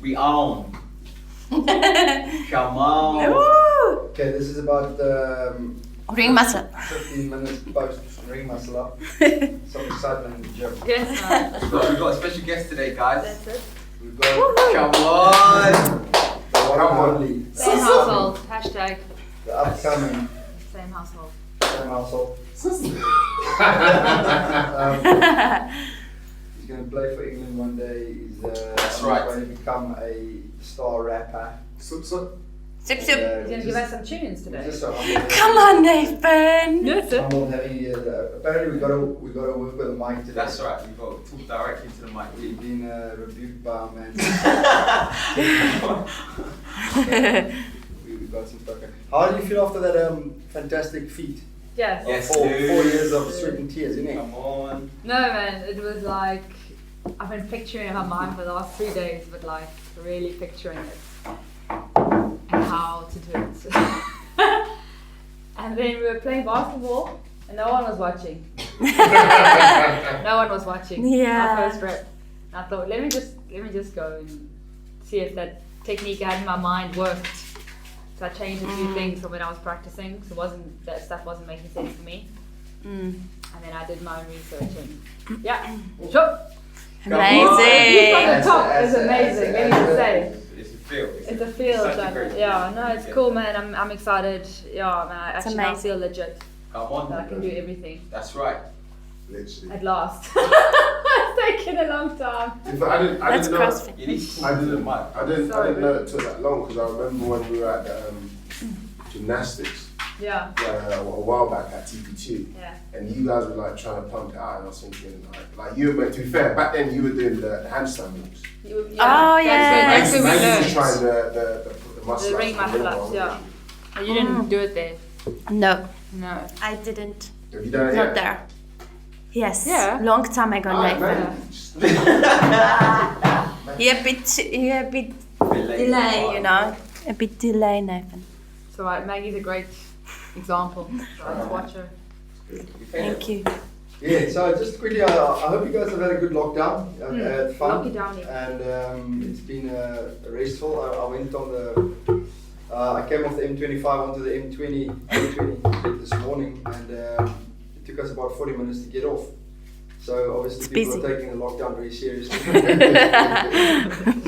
We on. Come on. Okay, this is about Ring muscle. 15 minutes post ring muscle up. Some excitement in the gym. Yes, We've got a special guest today, guys. that's it. We've got Come on. the one and only, Same household. Hashtag the upcoming same household. Sam household. He's going to play for England one day. He's That's right. going to become a star rapper. Sip, He's going to give us some tunes today. Just so humble. Come on, Nathan. Yes, sir. Humble having apparently we got to work with a mic today. That's right. We've got to talk directly to the mic. We've been rebuked by our man. We've got some fucking. How do you feel after that fantastic feat? Yes. Yes, 4 dude. years of sweat and tears, isn't it? Come on. No, man, it was like, I've been picturing it in my mind for the last 3 days, but like, really picturing it and how to do it. And then we were playing basketball and no one was watching. No one was watching. Yeah. Our first rep. And I thought, let me just go and see if that technique I had in my mind worked. So I changed a few things from when I was practicing. So that stuff wasn't making sense for me. And then I did my own research and yeah, sure. You from Amazing. the top is amazing. Let me just say, It's a feel. it's a feel. such a That, great yeah, feeling. no, it's cool, man. I'm excited. Yeah, man, I actually now amazing. feel legit Come that I on. can do everything That's right. Literally. at last. It's taken a long time. In fact, I That's didn't know. CrossFit. You need to I talk to the didn't. mic. I didn't Sorry, know it took that long because I remember when we were at gymnastics Yeah, a while back at TP2, yeah. and you guys were like trying to pump it out, and I was thinking like you were. To be fair, back then you were doing the handstand moves. Yeah, Oh, yeah. That's where we Maggie was learned. trying the muscle The ups, ring muscle ups, one. yeah. But you didn't do it there. No, No. I didn't. Have you done it Not yet? there. Yes. Yeah. Long time ago, Alright, Nathan. man. You're a bit delay, you know. A bit delay, Nathan. So Maggie's a great example. Let's watch her. Thank you. Yeah, so just quickly, I hope you guys have had a good lockdown. Had fun. Lock it down, yeah. And it's been restful. I went on the. I came off the M25 onto the M20 this morning, and it took us about 40 minutes to get off. So obviously It's people busy. are taking the lockdown very seriously.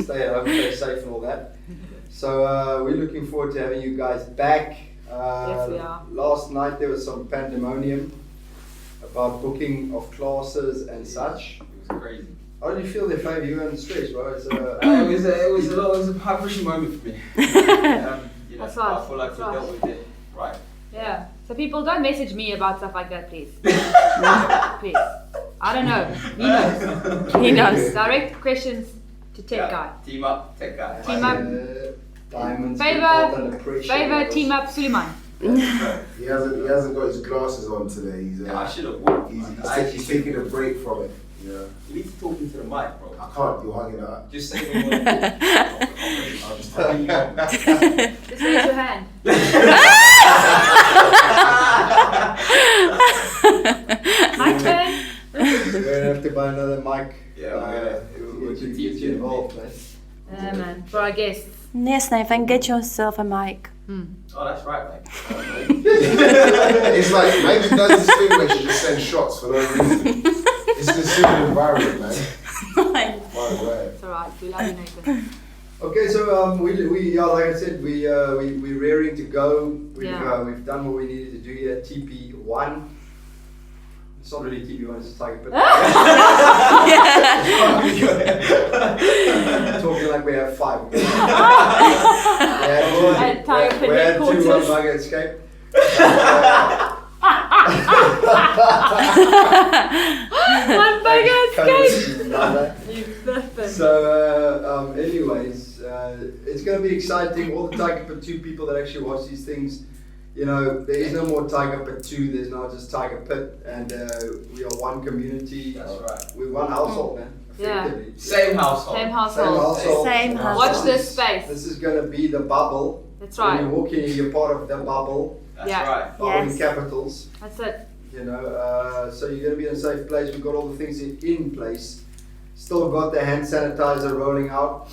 Stay at home, stay safe, and all that. So we're looking forward to having you guys back. Yes, we are. Last night there was some pandemonium about booking of classes and such. It was crazy. How did you feel there, Fave? You were under stress, bro. It's, It was a high pressure moment for me. That's I right, feel like that's we right. dealt with it right. Yeah. So people don't message me about stuff like that, please. Please. I don't know. He knows. He knows. Direct questions to tech guy. Team up, tech guy. Team up. Diamonds. Favor team up Suleiman. He hasn't got his glasses on today. He's Yeah, I should have walked. he's taking a break from it. Yeah. You need to talk into the mic, bro. I can't. You're hugging it up. Just say what you want. I'll just tell you. Just raise your hand. My turn. We're gonna have to buy another mic. Yeah, we're gonna get you involved, man. Yeah, man. For our guests. Yes, Nathan, get yourself a mic. Oh, that's right, mate. It's like Maggie does this thing where she just sends shots for no reason. It's a considered environment, man. By the way. It's alright. We love you, Nathan. Okay, so we like I said, we're raring to go. We've done what we needed to do here at TP1. It's not really TP1, it's just like, but talking like we have 5. We At Tiger had Pit 2 headquarters. on Bugger Escape. One bugger escape. escape. You flippin'. So, anyways, it's going to be exciting. All the Tiger Pit 2 people that actually watch these things, you know, there is no more Tiger Pit 2, there's now just Tiger Pit, and we are one community. That's right. We're one household, man. Yeah. Effectively. Same household. Same Same household. household. Same And household. Watch this space. This is going to be the bubble. That's When right. you walk in, you're part of the bubble. That's Yeah. right. Bubble in Yes. capitals. That's it. You know, so you're going to be in a safe place. We've got all the things in place. Still got the hand sanitizer rolling out.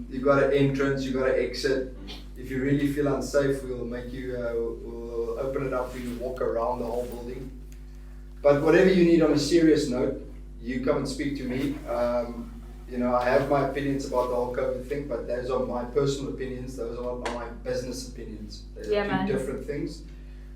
You've got an entrance, you've got an exit. If you really feel unsafe, we'll make you, we'll open it up for you to walk around the whole building. But whatever you need on a serious note, you come and speak to me. You know, I have my opinions about the whole COVID thing, but those are my personal opinions. Those are not my business opinions. They're Yeah, two man. different things.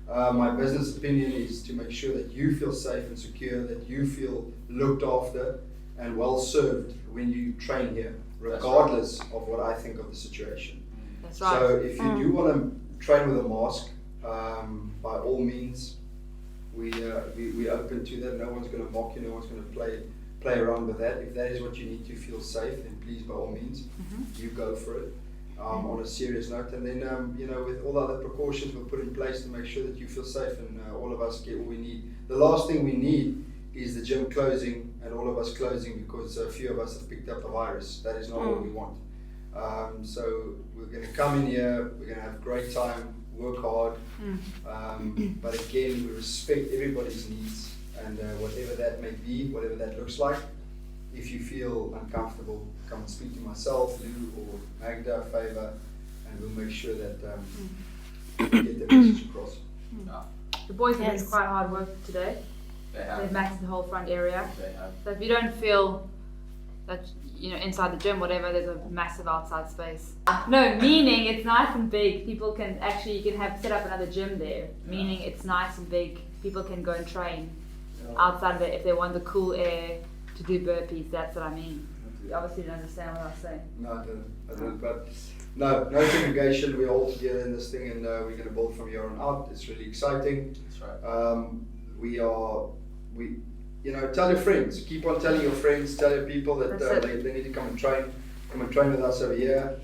My business opinion is to make sure that you feel safe and secure, that you feel looked after and well served when you train here, regardless of what I think of the situation. That's right. So if you do want to train with a mask, by all means, we open to that. No one's going to mock you. No one's going to play around with that. If that is what you need to feel safe, then please, by all means, you go for it. On a serious note, and then you know, with all the other precautions we'll put in place to make sure that you feel safe and all of us get what we need. The last thing we need is the gym closing and all of us closing because a few of us have picked up the virus. That is not what we want. So we're going to come in here, we're going to have a great time, work hard, but again, we respect everybody's needs and whatever that may be, whatever that looks like. If you feel uncomfortable, come and speak to myself, Lou, or Magda, Favor, and we'll make sure that we get the message across. The boys have Yes. been quite hard work today. They They've have. maxed the whole front area. They have. So if you don't feel that, you know, inside the gym, whatever, there's a massive outside space. No, meaning it's nice and big. People can actually, you can have set up another gym there. Meaning it's nice and big. People can go and train outside of it if they want the cool air to do burpees. That's what I mean. You obviously didn't understand what I was saying. No, I didn't. But no segregation. We're all together in this thing, and we're going to build from here on out. It's really exciting. That's right. You know, tell your friends. Keep on telling your friends. Tell your people that That's it. they need to come and train. Come and train with us over here.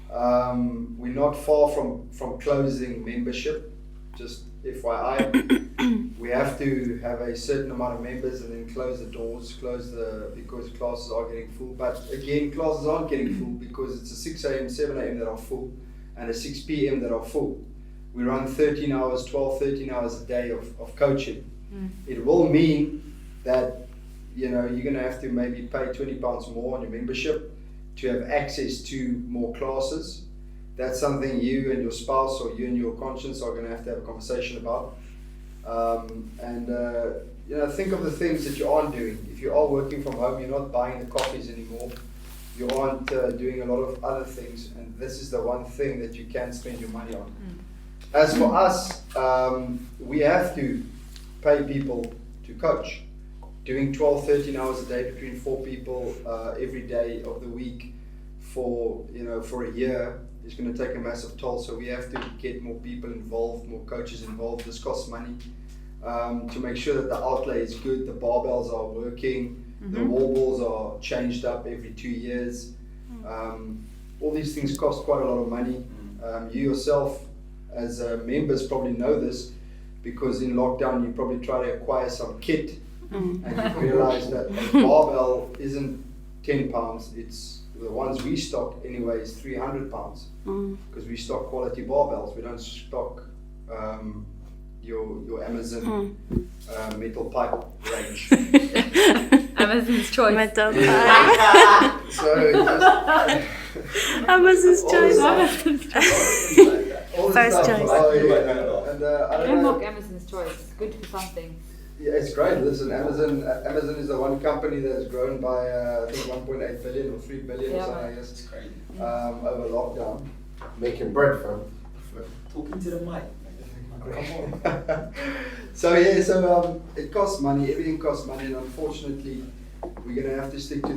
We're not far from closing membership. Just FYI. We have to have a certain amount of members and then close the doors, because classes are getting full. But again, classes aren't getting full because it's a 6 a.m., 7 a.m. that are full and a 6 p.m. that are full. We run 13 hours a day of coaching. It will mean that, you know, you're going to have to maybe pay £20 more on your membership to have access to more classes. That's something you and your spouse or you and your conscience are going to have a conversation about. You know, think of the things that you aren't doing. If you are working from home, you're not buying the coffees anymore. You aren't doing a lot of other things, and this is the one thing that you can spend your money on. As for us, we have to pay people to coach. Doing 12, 13 hours a day between 4 people every day of the week for a year is going to take a massive toll. So we have to get more people involved, more coaches involved. This costs money to make sure that the outlay is good, the barbells are working, the wall balls are changed up every 2 years. All these things cost quite a lot of money. You yourself as members probably know this because in lockdown you probably try to acquire some kit and you realize that a barbell isn't £10, it's the ones we stock anyway is £300 because we stock quality barbells. We don't stock your Amazon metal pipe range. Amazon's choice. Metal So Amazon's choice. all this First stuff. choice. Oh, yeah. And I Don't don't know. mock Amazon's choice. It's good for something. Yeah, it's great. Listen, Amazon is the one company that has grown by I think 1.8 billion or 3 billion or something. I guess It's crazy. over lockdown. Making bread, fam. Talking to the mic. So it costs money. Everything costs money, and unfortunately, we're gonna have to stick to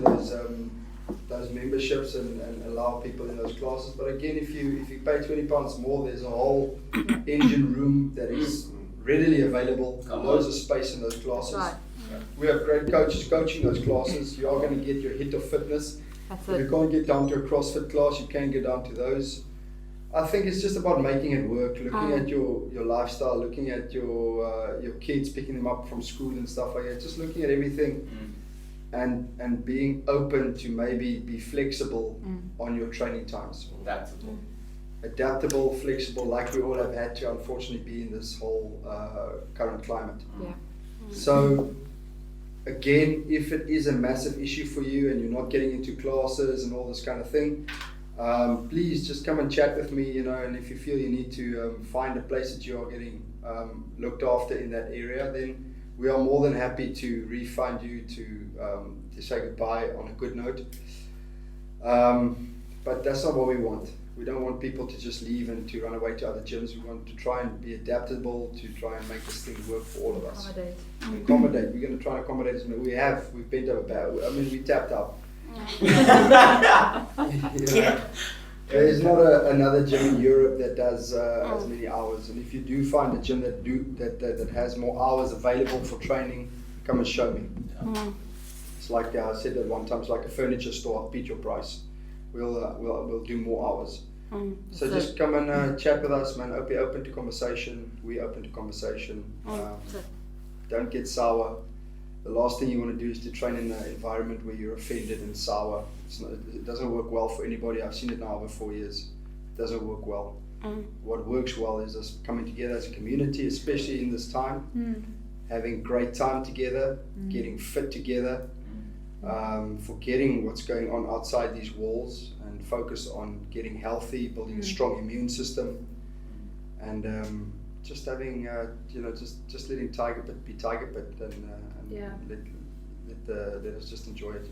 those memberships and allow people in those classes. But again, if you pay £20 more, there's a whole engine room that is readily available. Loads of space in those classes. That's right. We have great coaches coaching those classes. You are going to get your hit of fitness. That's If you it. can't get down to a CrossFit class, you can get down to those. I think it's just about making it work, looking at your lifestyle, looking at your kids, picking them up from school and stuff like that, just looking at everything and being open to maybe be flexible on your training times. Adaptable, flexible, like we all have had to unfortunately be in this whole current climate. Yeah. So again, if it is a massive issue for you and you're not getting into classes and all this kind of thing, please just come and chat with me, and if you feel you need to find a place that you are getting looked after in that area, then we are more than happy to refund you to say goodbye on a good note. But that's not what we want. We don't want people to just leave and to run away to other gyms. We want to try and be adaptable, to try and make this thing work for all of us. Accommodate. We're going to try and accommodate as many. We've bent over back. I mean, we tapped out. There's not another gym in Europe that does as many hours, and if you do find a gym that has more hours available for training, come and show me. It's like I said at one time, it's like a furniture store. I'll beat your price. We'll do more hours. So just come and chat with us, man. Be open to conversation. We open to conversation. Don't get sour. The last thing you want to do is to train in an environment where you're offended and sour. It doesn't work well for anybody. I've seen it now over 4 years. It doesn't work well. What works well is us coming together as a community, especially in this time, having great time together, getting fit together, forgetting what's going on outside these walls and focus on getting healthy, building a strong immune system, and just having, just letting Tiger Pit be Tiger Pit, and let us just enjoy it,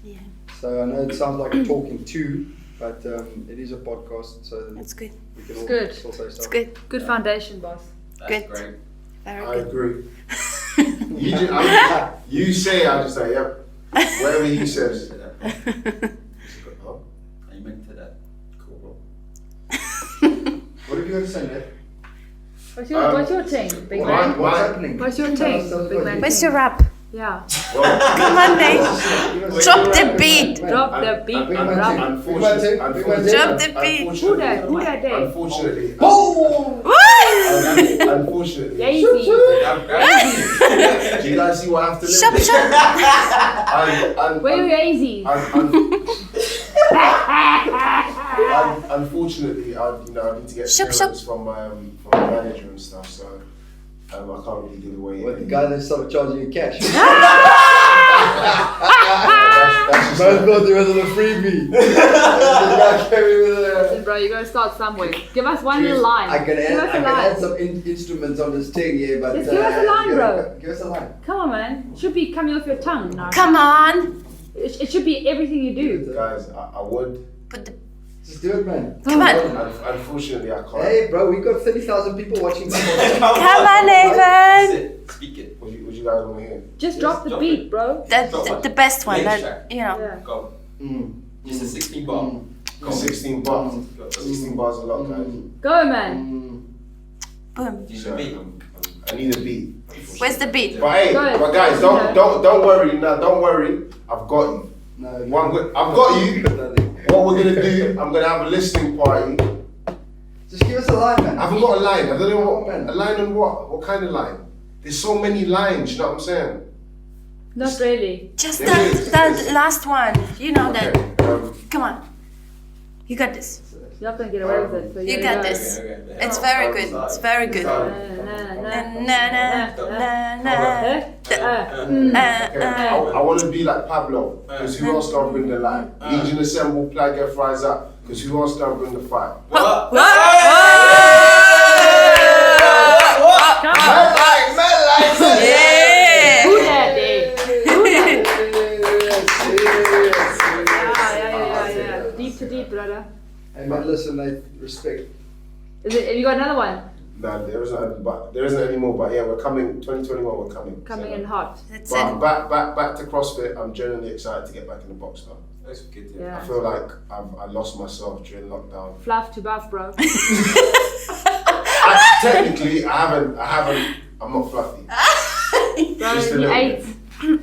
Yeah. So I know it sounds like I'm talking too, but it is a podcast, so it's good. We can all good. Still say stuff. It's good. Good foundation, boss. That's great. Very I good. agree. You say, I just say, yep. Whatever you says. Oh, I meant to that. Cool, bro. What have you got to say, Ned? What's your thing, big man? What's happening? What's your thing, big man? Where's your rap? Yeah. Come on, Nate. Drop the beat. Drop the beat. Unfortunately, Drop the beat. Who that day? Unfortunately, unfortunately. Daisy. Do you guys see what I have to live Shop, with? shop. Where are you, Daisy? Unfortunately, I need to get Shop, clearance from my manager and stuff, so I can't really give away. What, the guy that started charging you cash? That's just Man thought he was on a freebie. The guy came in with a... Listen, bro, you gotta start somewhere. Give us one little line. I can Give us a line. add some instruments on this thing here, but... Just give us a line, bro. Give us a line. Come on, man. It should be coming off your tongue. No. Come on. It should be everything you do. guys, I would. Put the. Just do it, man. Come on. Unfortunately, I can't. Hey, bro, we got 30,000 people watching. Come on, Evan. Speak it. What you guys want to hear? Just drop the drop beat, it. bro. The best one. Main That, track. Yeah. Go. Mm. Just a 16 bar. Go. 16 bars. 16 bars a lot, guys. Go, man. Boom. Use a beat. I need a beat. Where's the beat? But hey, Go ahead. but guys, don't worry now. Don't worry. I've got you. No, I've got you. What we're gonna do? I'm gonna have a listening party. just give us a line, man. I haven't got a line. I don't know what. Man. A line on what? What kind of line? There's so many lines. You know what I'm saying? Not really. Just There is. that last one. You know that. Okay. Come on. You got this. You're not gonna get away with it. So You gotta got go. this. Okay. It's very good. It's very good. Na, Na, na, na, I want to be like Pablo, because who else gonna bring the light? Legion assemble, plug your fries up, because who else gonna bring the fight? What? Come on. Yeah. Who that day? Who that? Yeah. Deep to deep, brother. Hey, man, listen, I respect. Have you got another one? No, there isn't anymore. But yeah, we're coming. 2021, we're coming. Coming in hot. That's But it. back to CrossFit. I'm genuinely excited to get back in the box now. That's good. Yeah. I feel like I lost myself during lockdown. Fluff to buff, bro. Technically, I haven't. I'm not fluffy. Bro, Just a you little ate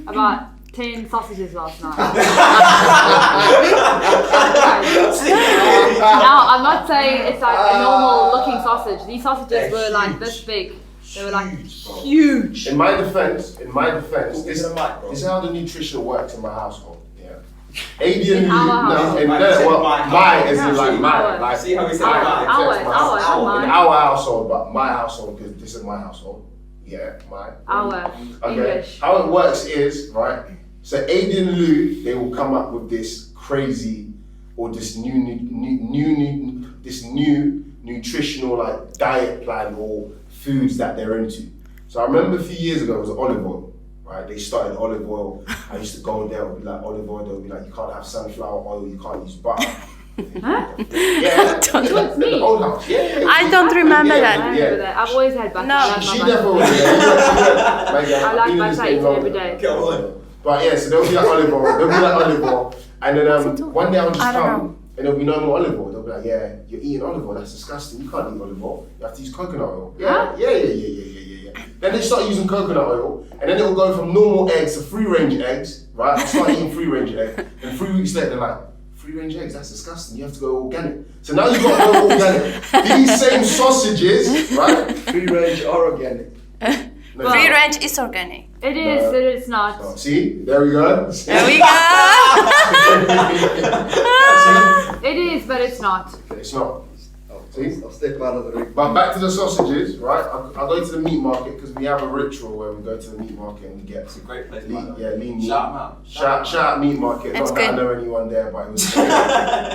about 10 sausages last night. Now, I'm not saying it's like a normal looking sausage. These sausages were like this big. They were like huge. In my defense, this Is it a mic, bro? is how the nutrition works in my household. Yeah. AD and In our house. Lou, My as in like our. mine. Like, See how he said mine, mine? Ours, in mine. our household, but my household, because this is my household. Yeah, mine. Our Okay. English. How it works is, right, so AD and Lou, they will come up with this crazy or this new nutritional like diet plan or foods that they're into. So I remember a few years ago it was olive oil, right? They started olive oil. I used to go there, it would be like olive oil, they'll be like, you can't have sunflower oil, you can't use butter. Huh? Yeah, Towards me? the old house. Yeah. I don't remember I that. remember that. I've always had butter. No. I like She my butter. definitely was. I like butter, I eat it every day. Come on. But yeah, so there'll be like olive oil, and then one day I'll just I don't come know. and there'll be no more olive oil. They'll be like, yeah, you're eating olive oil, that's disgusting. You can't eat olive oil. You have to use coconut oil. Huh? Yeah. Then they start using coconut oil, and then it'll go from normal eggs to free-range eggs, right? I start eating free-range eggs, and 3 weeks later they're like, free-range eggs, that's disgusting. You have to go organic. So now you've got to go organic. These same sausages, right? Free range or organic. No, Free range is organic. It is, No. it is not. no. See, there we go. There we go. It is, but it's not. It's not. I'll step out of the ring. But back to the sausages, right? I go to the meat market because we have a ritual where we go to the meat market and we get It's a great place. lean, lean meat. Shout 'em out. Shout out meat market. It's Not that I good. know anyone there, but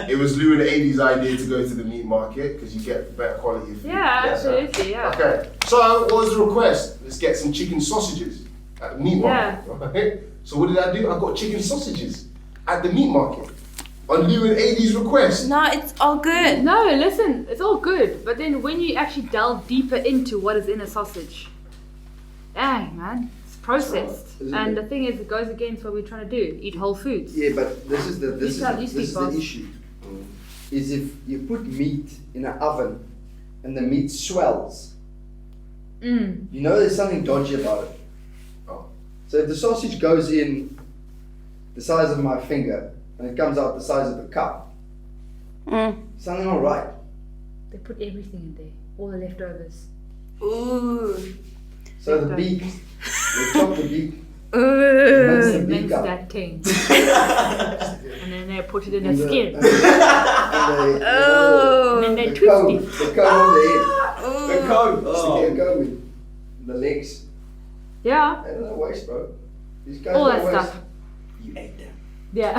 it was Lou in the 80s idea to go to the meat market because you get better quality of food. Yeah, absolutely, yeah. Okay, so what was the request? Let's get some chicken sausages at the meat market. Right? So what did I do? I got chicken sausages at the meat market on Lou and 80s request. No, it's all good. No, listen, it's all good, but then when you actually delve deeper into what is in a sausage, dang man, it's processed. Isn't And it? the thing is, it goes against what we're trying to do: eat whole foods. Yeah, but this is the fast. issue. Is if you put meat in an oven and the meat swells, Mm. you know there's something dodgy about it. Oh. So if the sausage goes in the size of my finger and it comes out the size of a cup, something not right. They put everything in there, all the leftovers. Ooh. So the beak, they chop the beak, Ooh. That's the Makes beak up. that thing. And then they put it in a and the- skin. and they, Oh. And then they the twist comb, it. the comb on the head, The code. just to get going, the legs. Yeah, They don't waste, bro. These guys all don't that waste. stuff. You ate them. Yeah.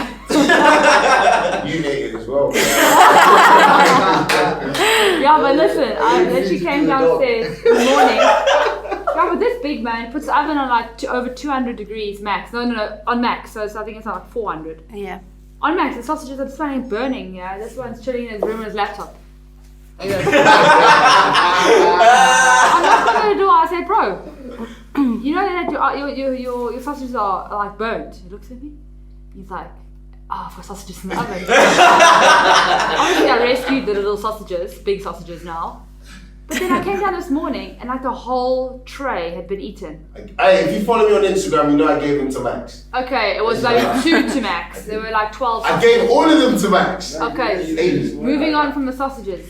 You ate it as well. Yeah, but listen, I Yeah, literally feed came to the dog. downstairs in the morning. Yeah, but this big man puts the oven on like over 200 degrees max. No, on max. So I think it's like 400. Yeah. On max, the sausages are smelling burning. Yeah, this one's chilling in his room on his laptop. He goes, I'm not gonna do it. I said, bro, you know that your sausages are like burnt. He looks at me. He's like, oh, for sausages in the oven. Obviously, I rescued the little sausages, big sausages now. But then I came down this morning and like the whole tray had been eaten. Hey, if you follow me on Instagram, you know I gave them to Max. Okay, it was like 2 to max. There were like 12 I sausages. gave all of them to Max. Okay, moving on from the sausages.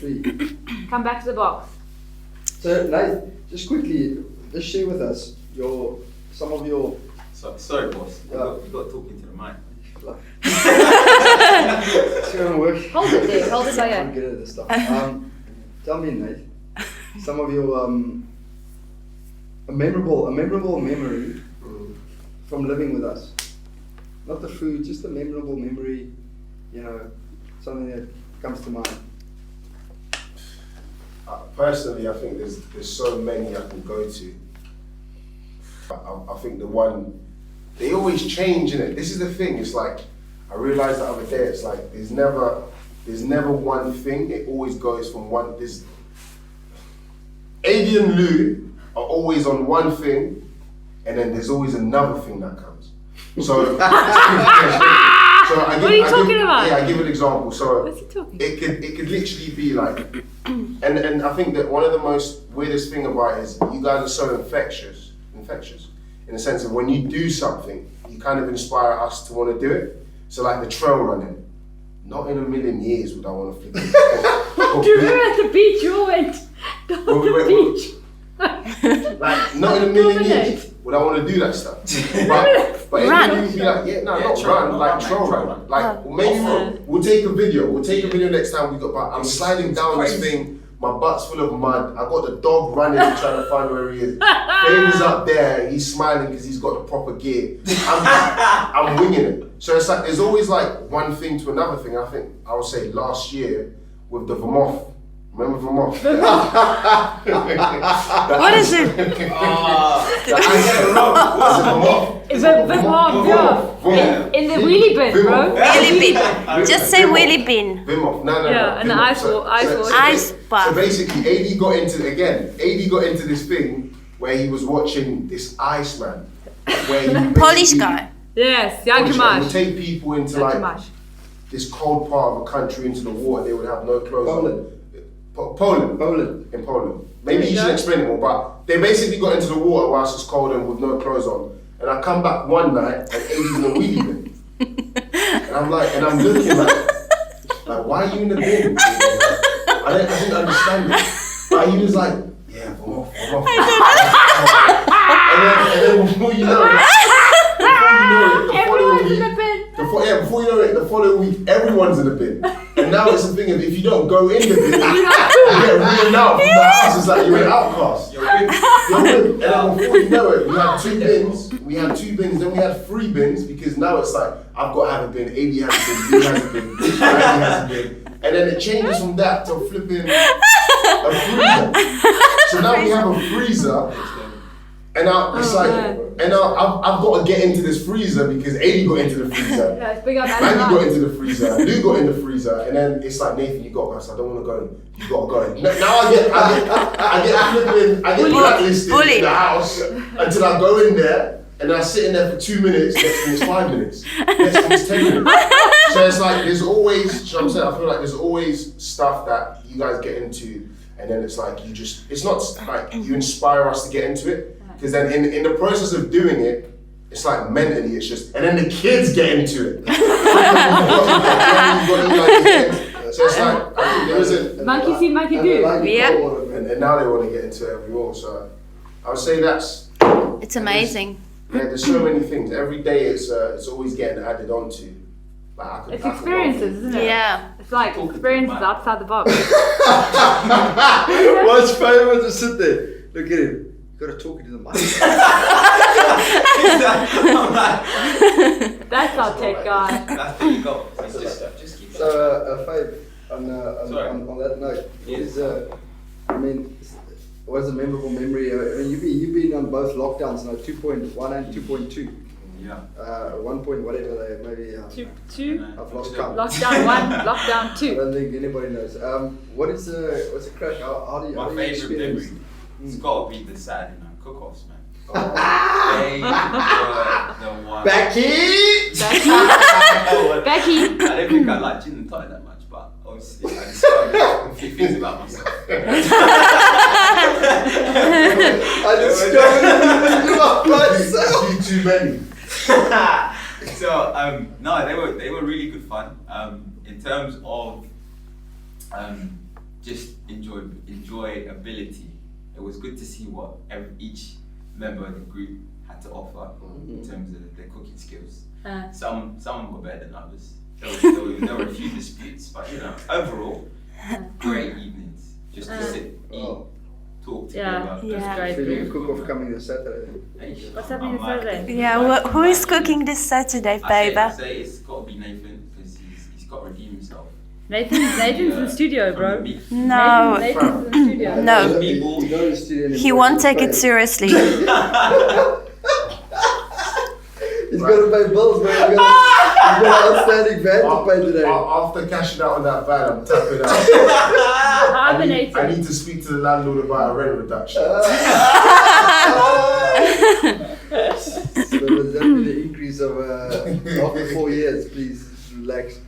Come back to the box. So, Nate, just quickly, just share with us some of your. Sorry, boss. Yeah. You got talking to the mic. It's gonna work. Hold it there, hold it like I'm that. good at this stuff. Tell me, Nate, some of your a memorable memory from living with us. Not the food, just a memorable memory. You know, something that comes to mind. Personally, I think there's so many I can go to. I think the one, they always change, innit? This is the thing, it's like, I realised the other day, it's like, there's never one thing, it always goes from one, Adi and Lou are always on one thing, and then there's always another thing that comes. So, What are you talking about? Yeah, I give an example. So, What's he talking? it could literally be like, and I think that one of the most weirdest thing about it is you guys are so infectious in the sense of when you do something, you you kind of inspire us to want to do it. So like the trail running, not in a million years would I want to flip it. Do you remember at the beach you all went down the beach? Like not in a million years would I want to do that stuff. But Run. it would be like, yeah, no, not trail run, run, like like trail trail run. run. Like maybe we'll take a video. We'll take a video next time we got back. I'm sliding down this thing. My butt's full of mud. I got the dog running trying to find where he is. David's up there. He's smiling because he's got the proper gear. I'm winging it. So it's like there's always like one thing to another thing. I think I would say last year with the Vermont. Remember Vermont? What is it? It's a Vermont, yeah. In the wheelie bin, bro. Wheelie bin. Just say wheelie bin. Vimov. No. Yeah, and the Vimov. ice wall. Ice bath. So basically, AD got into this thing where he was watching this Iceman. Where he Polish basically- guy. Yes, Polish guy. He would Yankimash. take people into like Yankimash. this cold part of a country into the water. They would have no clothes Poland. on. Poland. In Poland. Maybe There you you should go. explain it more, but they basically got into the water whilst it's cold and with no clothes on. And I come back one night and AD's in a wheelie bin. And I'm looking like, why are you in the bin? I didn't understand it. But he was like, yeah, I'm off. And then before you know it, Everyone's in the bin. before you know it, the following week, everyone's in the bin. And now it's a thing of if you don't go in the bin, you get written out from the house. It's like you're an outcast. You're in. And then before you know it, we had two bins, then we had 3 bins because now it's like, I've got to have a bin, AD has a bin, B has a bin, Andy has a bin. And then it changes from that to flipping a freezer. So now we have a freezer. And now it's I've got to get into this freezer because AD got into the freezer. Yeah, it's big up Maggie got into the freezer, Lou got in the freezer, and then it's like, Nathan, you got to go. So I don't want to go in. You got to go in. Now I get blacklisted in the house until I go in there, and I sit in there for 2 minutes, next thing it's 5 minutes, next thing it's 10 minutes. So it's like, there's always, you know what I'm saying? I feel like there's always stuff that you guys get into, and then it's like, it's not like you inspire us to get into it. Because then in the process of doing it, it's like mentally, it's just, and then the kids get into it. So it's like, I think there isn't. Monkey see, monkey do. Yeah. And now they want to get into it every more. So I would say that's. It's amazing. Yeah, there's so many things. Every day it's always getting added onto. Like It's experiences, isn't it? Yeah. It's like experiences outside the box. What's famous to sit there? Look at him. You gotta talk into the mic. That's our tech guy. That's what you got. Just keep So, Fabe, on that note, what's a memorable memory? I mean, you've been on both lockdowns now, 2.1 and 2.2. Yeah. 1 point whatever they maybe. Two. I've lost count. Lockdown 1, lockdown I 2. don't think anybody knows. What's the crack? How do you? My how do you favourite memory. experience? It's got to be the Saturday night cook-offs, man. They were the one. Becky! Becky. I don't think I like gin and tonic that much, but obviously I discovered a few things about myself. I discovered about myself. Too many. So no, they were really good fun. In terms of just enjoyability, it was good to see what each member of the group had to offer in terms of their cooking skills. Some were better than others. There were a few disputes, but overall, great evenings. Just to sit, eat, talk together. Yeah. So you cook-off coming this Saturday. What's happening this Saturday? Yeah, who is cooking this Saturday, I baby? say it's got to be Nathan because he's got to redeem himself. Nathan's in the studio, bro. No. Nathan's in the studio. No. You go to the studio and He won't take it seriously. He's got to pay bills, man. He's got an outstanding van to pay today. After cashing out on that van, I'm tapping out. Hibernating. I need to speak to the landlord about a rent reduction. So there's definitely an increase of after 4 years. Please relax.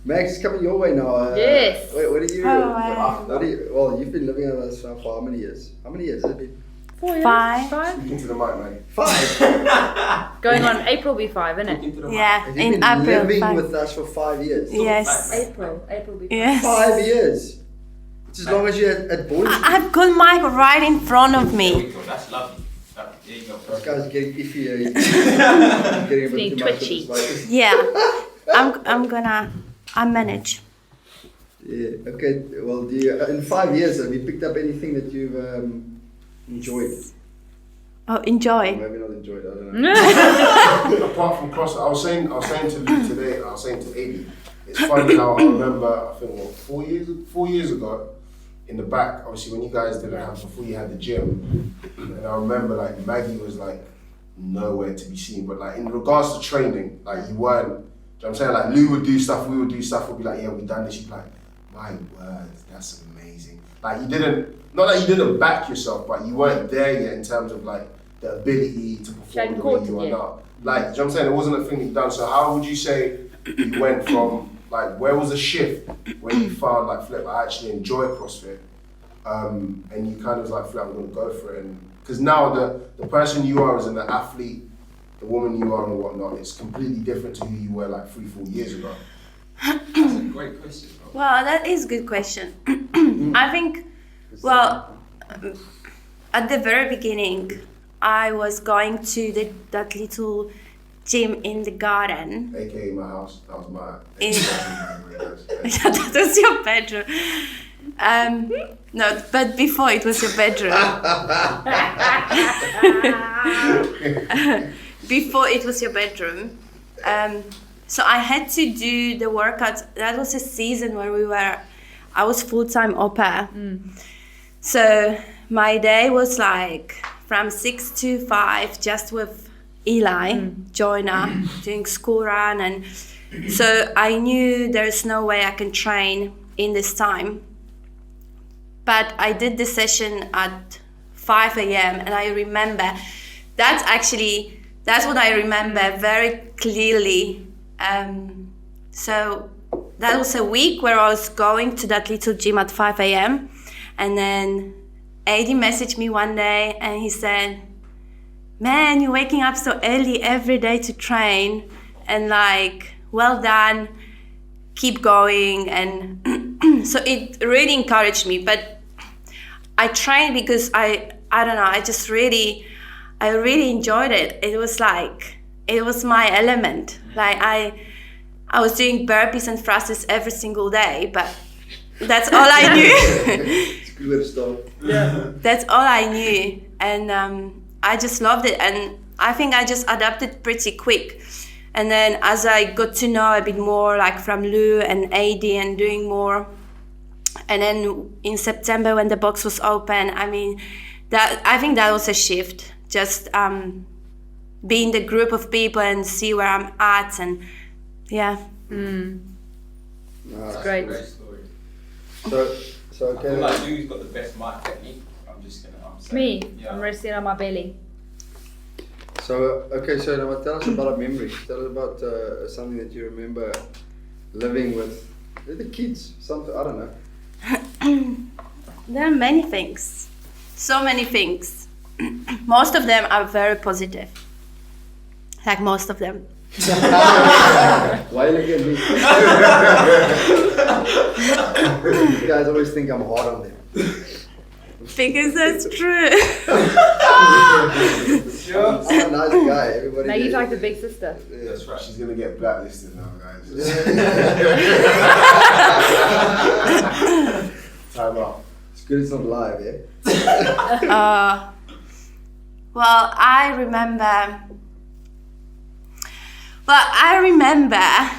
Max, it's coming your way now. Yes. What are you? Oh, wow. Well, you've been living with us now for how many years? How many years has it been? 4 years? 5. 5? Speak into the mic, man. 5. Going on April will be 5, isn't it? Into the Yeah, Have you in been April. living 5. with us for 5 years? Yes. April will be 5. Yes. 5 years. It's as long as you're at boys. I've got Mike right in front of There me. we go. That's lovely. There you go. This guy's getting iffy. Getting a Being bit too much of twitchy. this, like- Yeah. I manage. Yeah. Okay. Well, do you, in 5 years, have you picked up anything that you've enjoyed? Oh, Or enjoy. maybe not enjoyed. I don't know. Apart from CrossFit, I was saying to Lou today, I was saying to Amy, it's funny how I remember, I think, 4 years ago, in the back, obviously when you guys didn't have, before you had the gym, and I remember like Maggie was like nowhere to be seen, but like in regards to training, like you weren't, do you know what I'm saying? Like Lou would do stuff, we would do stuff, we'd be like, yeah, we done this, you'd be like, my word, that's amazing. Like you didn't, not that you didn't back yourself, but you weren't there yet in terms of like the ability to perform the way you are now. Like, do you know what I'm saying? It wasn't a thing you've done, so how would you say you went from, like, where was the shift when you found like, flip, I actually enjoy CrossFit, and you kind of like, flip, I'm gonna go for it, and because now the person you are as an athlete, the woman you are and whatnot, it's completely different to who you were like 3-4 years ago. That's a great question, bro. Well, that is a good question. I think, well, at the very beginning, I was going to that little gym in the garden. AKA my house, that was my. That was your bedroom. No, but before it was your bedroom. Before it was your bedroom. So I had to do the workouts. That was a season where I was full-time au pair. So my day was like from 6 to 5 just with Eli, Joyner, doing school run. And so I knew there's no way I can train in this time. But I did the session at 5 a.m. and I remember, that's what I remember very clearly. So that was a week where I was going to that little gym at 5 a.m. And then Adi messaged me one day and he said, man, you're waking up so early every day to train, and like, well done, keep going. And so it really encouraged me. But I trained because I don't know, I really enjoyed it. It was like, it was my element. Like I was doing burpees and thrusters every single day, but that's all I knew. It's a good way to start. Yeah. That's all I knew. And I just loved it. And I think I just adapted pretty quick. And then as I got to know a bit more, like from Lou and AD and doing more, and then in September when the box was open, I mean, I think that was a shift. Just be in the group of people and see where I'm at, and yeah. No, That's great. a great story. So I feel okay. like Lou's got the best mic technique. I'm saying. Me, Yeah. I'm resting on my belly. So okay. So now tell us about a memory. Tell us about something that you remember living with the kids. Something I don't know. There are many things, so many things. Most of them are very positive. Like most of them. Why are you looking at me? You guys always think I'm hard on them. Because that's true. Sure. I'm a nice guy. Everybody. Maggie's knows. like the big sister. That's right. She's gonna get blacklisted now, guys. Time out. It's good it's not live, yeah? Well, I remember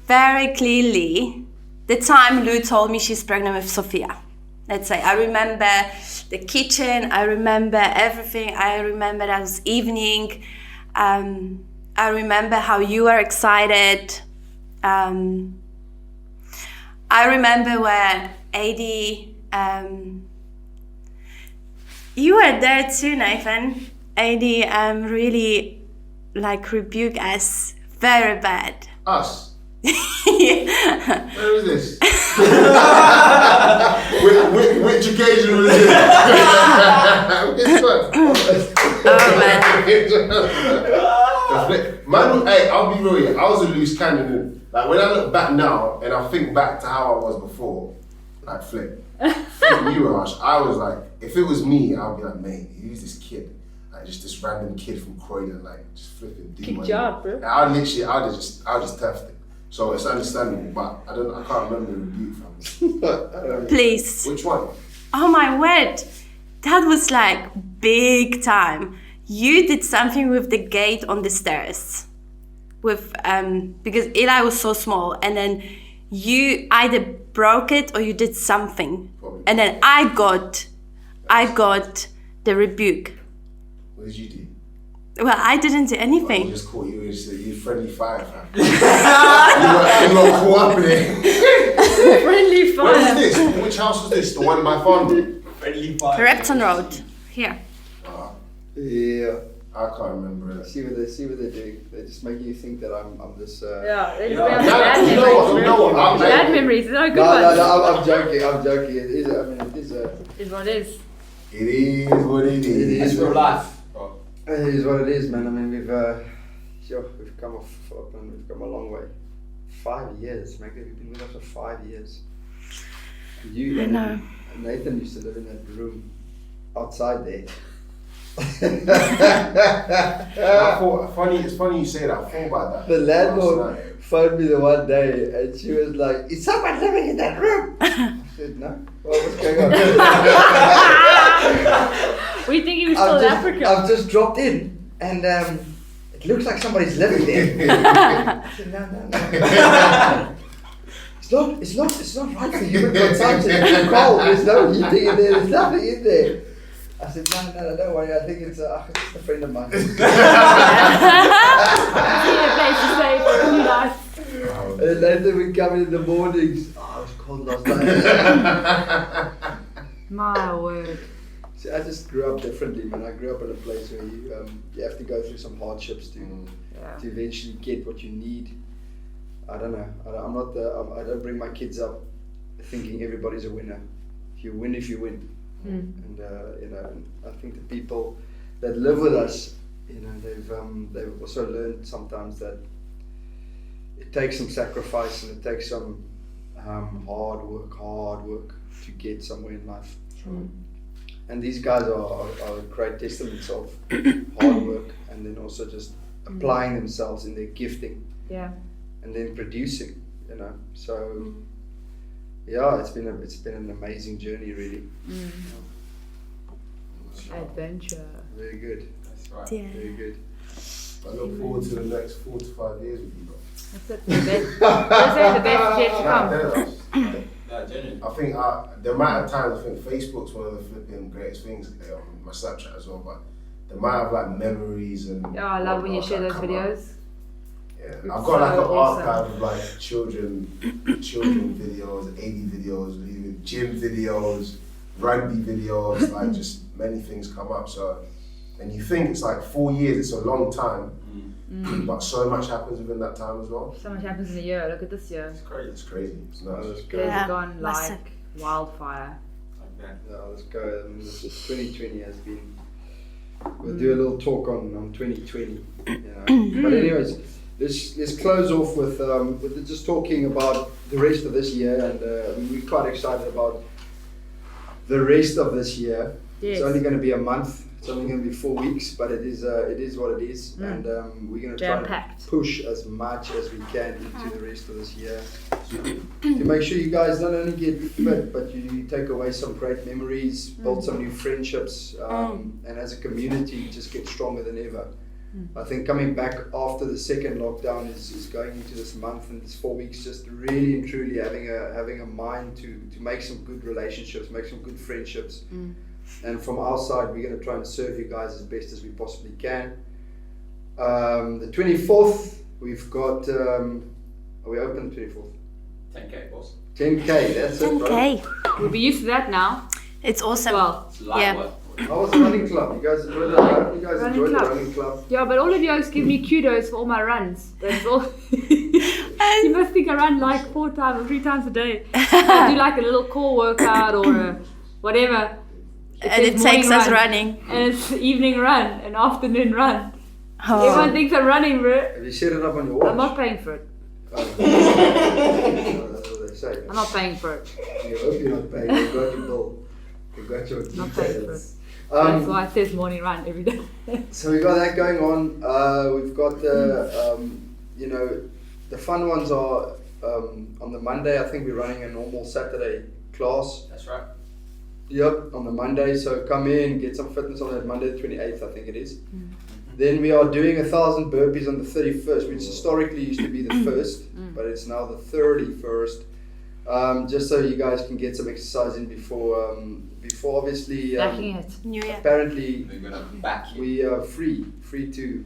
very clearly the time Lou told me she's pregnant with Sophia. Let's say I remember the kitchen, I remember everything, I remember that was evening, I remember how you were excited. I remember where Adi, you were there too, Nathan. Adi really like rebuked us very bad. Us. Yeah. Where is this? which occasion was it? Which one? Man, hey, I'll be real here. I was a loose cannon. Like when I look back now and I think back to how I was before, like flip. You were harsh. I was like, if it was me, I'd be like, mate, who's this kid? Like just this random kid from Croydon, like just flipping deep. Good job, bro. I'd just teft it. So it's understandable, but I can't remember the rebuke from it. Please. Which one? Oh my word. That was like big time. You did something with the gate on the stairs. With because Eli was so small, and then you either broke it or you did something. Probably. And then I got the rebuke. What did you do? Well, I didn't do I anything. just caught you and said, you friendly fire, fam. You got caught up in it. Friendly Where was fire. this? Which house was this? The one by Farm? Friendly fire. Repton Road. Here. Yeah. I can't remember it. See what they're doing. They're just making you think that I'm this. Yeah, it's Yeah. bad You know what? I'm Bad like- memories. They're not good No, ones. I'm joking. I'm joking. It is. I mean, it is. It's what it is. It is what it is. It It's is. real life, bro. It is what it is, man. I mean, we've come we've come a long way. 5 years, man. We've been with us for 5 years. You I know. and Nathan used to live in that room outside there. It's funny you say that. I thought about that. The last landlord night. phoned me the one day and she was like, "Is someone living in that room?" I said, "No. Well, what's going on?" We think he was still in Africa. I've just dropped in and it looks like somebody's living there. I said, no. It's not right for human consumption. It's too cold. There's no heating in there. There's nothing in there. I said, no, don't worry. I think it's just a friend of mine. Need a place to stay for a few nights. And later we come in the mornings. Oh, it was cold last night. My word. See, I just grew up differently, man. I grew up in a place where you have to go through some hardships to eventually get what you need. I don't know. I don't bring my kids up thinking everybody's a winner. If you win. And I think the people that live with us, they've also learned sometimes that it takes some sacrifice and it takes some hard work to get somewhere in life. And these guys are great testaments of hard work, and then also just applying themselves in their gifting. Yeah. And then producing, So yeah, it's been an amazing journey, really. Adventure. Very good. That's right. Yeah. Very good. I look forward to the next 4 to 5 years with you, bro. That's it. The best. Let's say the best is yet to come. No, genuinely. I think the amount of times I think Facebook's one of the flipping greatest things. My Snapchat as well, but the amount of like memories and. Oh, I love when you share those come up. videos. Yeah, It's I've got like so an awesome. archive of like children videos, 80 videos, even gym videos, rugby videos, like just many things come up. So, and you think it's like 4 years, it's a long time, but so much happens within that time as well. So much happens in a year. Look at this year. It's crazy. It's crazy. It's nuts. Let's go. Days Yeah, have gone massive. like wildfire. Like that. Yeah, let's go. I mean, this is 2020 has been. We'll do a little talk on 2020. But anyways, let's close off with just talking about the rest of this year, and we're quite excited about the rest of this year. Yes. It's only going to be a month. It's only going to be 4 weeks, but it is what it is, and we're going to try and Jam-packed. push as much as we can into the rest of this year to make sure you guys not only get fit, but you take away some great memories, build some new friendships, and as a community just get stronger than ever. I think coming back after the second lockdown is going into this month and this 4 weeks, just really and truly having a mind to make some good relationships, make some good friendships. And from our side, we're going to try and serve you guys as best as we possibly can. The 24th, we've got, are we open the 24th? 10K, boss. 10K, that's it, bro. 10K. We'll be used to that now. It's awesome. Well, It's light Yeah. work. How was the running club? You guys enjoyed the running club? yeah, but all of you guys give me kudos for all my runs. That's all. You must think I run like 4 times or 3 times a day. I do like a little core workout or a whatever. And it says takes morning us run, running. and it's evening run, an afternoon run. Everyone thinks I'm running, bro. Have you set it up on your watch? I'm not paying for it. That's what they say. I'm not paying for it. You hope you're not paying. You've got your bill. You've got your Not paying for it. details. That's why it says morning run every day. So we've got that going on. We've got the, the fun ones are on the Monday. I think we're running a normal Saturday class. That's right. Yep, on the Monday. So come in, get some fitness on that Monday, the 28th, I think it is. Then we are doing 1,000 burpees on the 31st, which historically used to be the 1st, but it's now the 31st. Just so you guys can get some exercise in before obviously. Backing it. New Year. Apparently, We're gonna back you. we are free to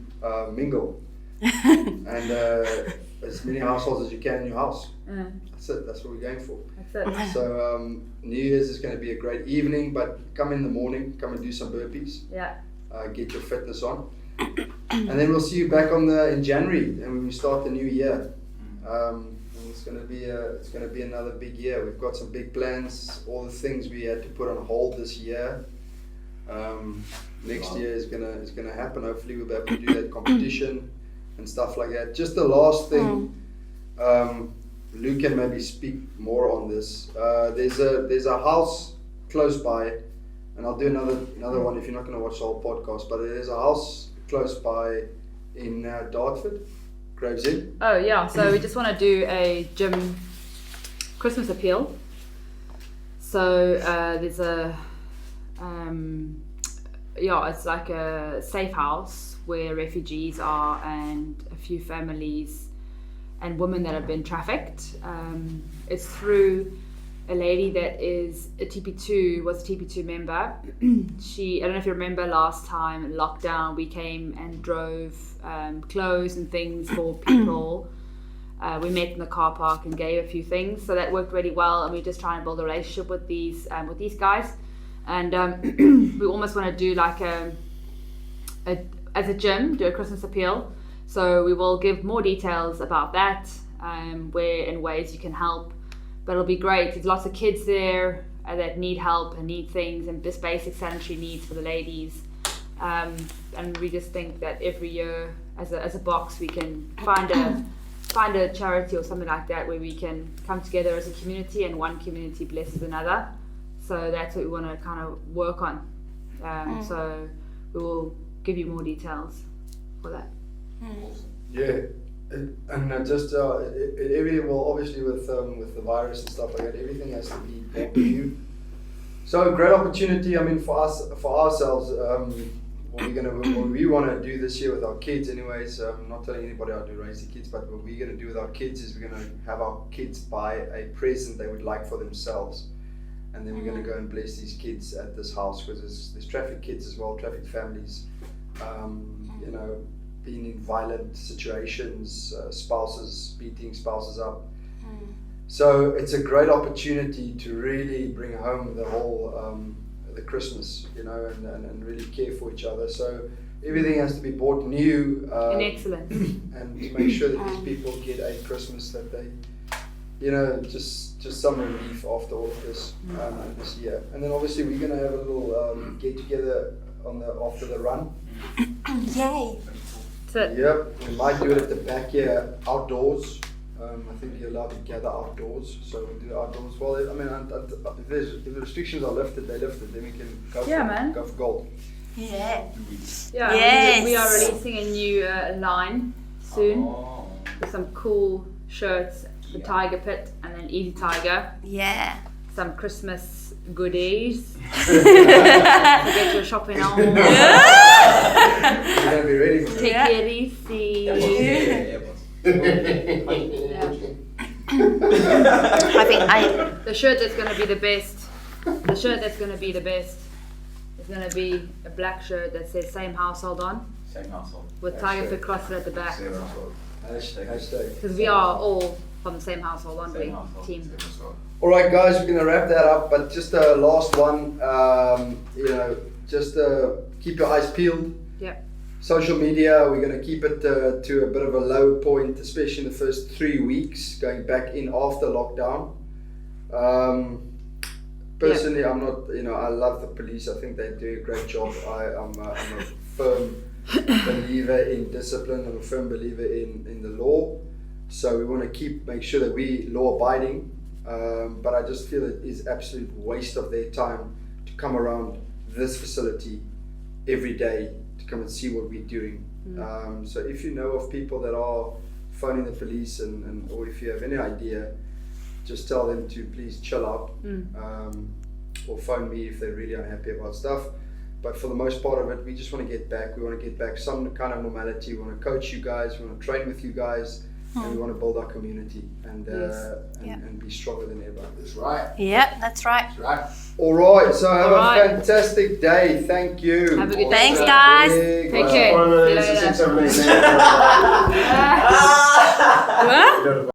mingle, and as many households as you can in your house. That's it. That's what we're going for. That's it. So New Year's is going to be a great evening, but come in the morning, come and do some burpees, Yeah. get your fitness on, and then we'll see you back in January, and when we start the new year. And it's going to be another big year. We've got some big plans. All the things we had to put on hold this year. Next year is gonna happen. Hopefully we'll be able to do that competition and stuff like that. Just the last thing, Luke can maybe speak more on this. There's a house close by, and I'll do another one if you're not going to watch the whole podcast. But there's a house close by in Dartford, Gravesend. Oh yeah, so we just want to do a gym Christmas appeal. So there's it's like a safe house where refugees are and a few families and women that have been trafficked. It's through a lady that is was a TP2 member. I don't know if you remember last time in lockdown we came and drove clothes and things for people. We met in the car park and gave a few things, so that worked really well, and we're just trying to build a relationship with these guys. And we almost want to do like as a gym, do a Christmas appeal. So we will give more details about that, where and ways you can help. But it'll be great. There's lots of kids there that need help and need things and just basic sanitary needs for the ladies. And we just think that every year, as a box, we can find a charity or something like that where we can come together as a community and one community blesses another. So that's what we want to kind of work on. So we will give you more details for that. Yeah, and just everything. Well, obviously with the virus and stuff like that, everything has to be brought new. So great opportunity. I mean, for ourselves, what we want to do this year with our kids. Anyways, I'm not telling anybody how to raise the kids, but what we're going to do with our kids is we're going to have our kids buy a present they would like for themselves. And then we're going to go and bless these kids at this house, because there's trafficked kids as well, trafficked families, being in violent situations, spouses beating spouses up. So it's a great opportunity to really bring home the whole the Christmas, and really care for each other. So everything has to be bought new. In excellence. And to make sure that these people get a Christmas that they, just some relief after all of this this year. And then obviously we're going to have a little get together after the run. Yay! Yep, we might do it at the back here, outdoors. I think you're allowed to gather outdoors, so we do outdoors. Well, I mean, if the restrictions are lifted, they're lifted. Then we can go for gold. Yeah. Yeah. Yes. We are releasing a new line soon with some cool shirts. The Tiger Pit and then Easy Tiger. Yeah. Some Christmas goodies. So get your shopping on. You're gonna be ready for Take it easy. I think The shirt that's gonna be the best. The shirt that's gonna be the best is gonna be a black shirt that says "Same Household" on. Same household. With Tiger Pit crossed at the back. Hashtag. Because we are all from the same household, aren't we? Team. All right, guys, we're gonna wrap that up. But just a last one. Just keep your eyes peeled. Yep. Social media, we're going to keep it to a bit of a low point, especially in the first 3 weeks, going back in after lockdown. Personally, I'm not, I love the police. I think they do a great job. I'm a firm believer in discipline. I'm a firm believer in the law. So we want to make sure that we law abiding. But I just feel it is absolute waste of their time to come around this facility every day to come and see what we're doing. So if you know of people that are phoning the police and or if you have any idea, just tell them to please chill out, or phone me if they're really unhappy about stuff. But for the most part of it, we just want to get back. We want to get back some kind of normality. We want to coach you guys. We want to train with you guys. And we want to build our community and be stronger than ever. That's right. Yeah, that's right. That's right. All right. So have a fantastic day. Thank you. Have a good day. Thanks, guys. Take care. See you later. 6, 7, 8, 9. What?